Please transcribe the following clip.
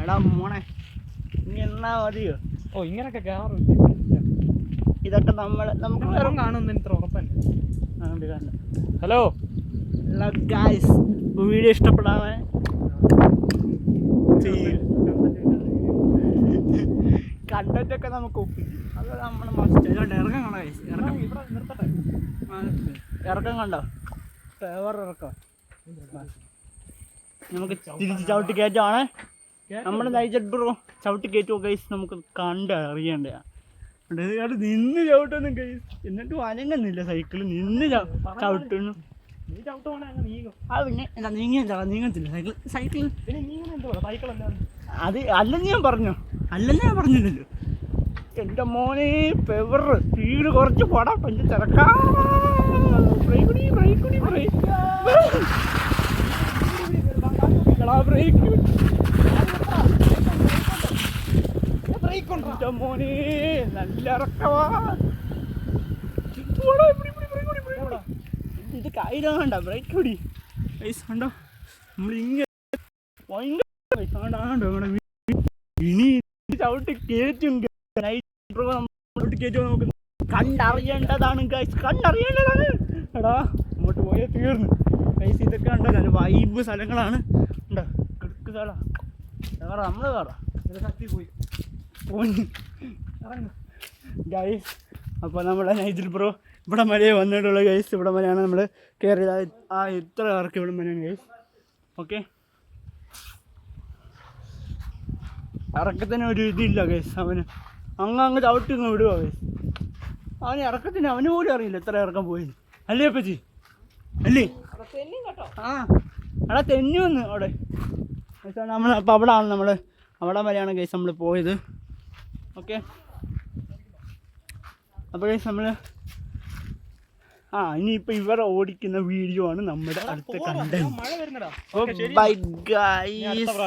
എടാ മോനെ ഇനി എന്നാ മതിയോ? ഓ ഇങ്ങനൊക്കെ കയറും. ഇതൊക്കെ നമുക്ക് വേറെ കാണുന്ന ഇത്ര ഉറപ്പല്ലേ. ഹലോ ഗായ്സ്, വീഡിയോ ഇഷ്ടപ്പെടാമേ കണ്ടന്റൊക്കെ നമുക്ക് ഒപ്പിക്കും. അത് നമ്മൾ മസ്റ്റ് ഇറക്കം കണ്ടോ ഗൈസ്? ഇറക്കം കണ്ടോ? വേറെ ഇറക്കം നമുക്ക് തിരിച്ച് ചവിട്ടി കയറ്റുവാണ്. നമ്മുടെ നൈജറ്റ് ബ്രോ ചവിട്ടി കയറ്റുമോ ഗൈസ്? നമുക്ക് കണ്ട് അറിയണ്ടേ. നിന്ന് ചവിട്ടൊന്നും ഗൈസ്, എന്നിട്ടും അനങ്ങുന്നില്ല സൈക്കിൾ. നിന്ന് ചവിട്ടുന്നു. അത് പിന്നെ എന്താ നീങ്ങത്തില്ല സൈക്കിൾ. അത് അല്ലെന്ന് ഞാൻ പറഞ്ഞില്ലല്ലോ. എൻ്റെ മോനെ പെവർ സ്പീഡ് കുറച്ച് പോടാ. പഞ്ച് തിരക്കാ. മോനെ നല്ല ഇറക്കവാ. ഇത് കാര്യം വേണ്ട, ബ്രേക്ക് പിടി പൈസ ഉണ്ടോ? നമ്മളിങ്ങനെ ഇനി ചവിട്ടി കയറ്റും. നമുക്ക് കണ്ടറിയേണ്ടതാണ് ഗൈസ്, കണ്ടറിയേണ്ടതാണ്. എടാ അങ്ങോട്ട് പോയാൽ തീർന്നു ഗൈസ്. ഇതൊക്കെ ഉണ്ടോ നല്ല വൈബ് സ്ഥലങ്ങളാണ്. ഉണ്ടോ കിടക്ക് സ്ഥലം. കയറാം, നമ്മള് കയറാം. ശക്തി പോയി ഗൈസ്. അപ്പോൾ നമ്മുടെ നൈജൽ ബ്രോ ഇവിടെ വരെ വന്നിട്ടുള്ള ഗൈസ്. ഇവിടെ വരെയാണ് നമ്മൾ കയറിയത്. ആ ഇത്ര ഇറക്കി ഇവിടെ വരെയാണ് ഗൈസ്. ഓക്കെ, ഇറക്കത്തിന് ഒരു ഇതില്ല ഗൈസ്. അവന് അങ്ങ് ചവിട്ടി ഒന്ന് വിടുക ഗൈസ്. അവന് ഇറക്കത്തിന് അവന് പോലും അറിയില്ല എത്ര ഇറക്കം പോയി. അല്ലേ അപ്പച്ചി? അല്ലേ? ആ അവിടെ തെന്നി വന്ന് അവിടെ നമ്മൾ. അപ്പോൾ അവിടെ ആണ് നമ്മൾ, അവിടെ വരെയാണ് ഗൈസ് നമ്മൾ പോയത്. ഓക്കെ, അപ്പോൾ ഗൈസ് നമ്മൾ ഇനിയിപ്പോൾ ഇവരെ ഓടിക്കുന്ന വീഡിയോ ആണ് നമ്മുടെ അടുത്ത കണ്ടന്റ്. Bye guys.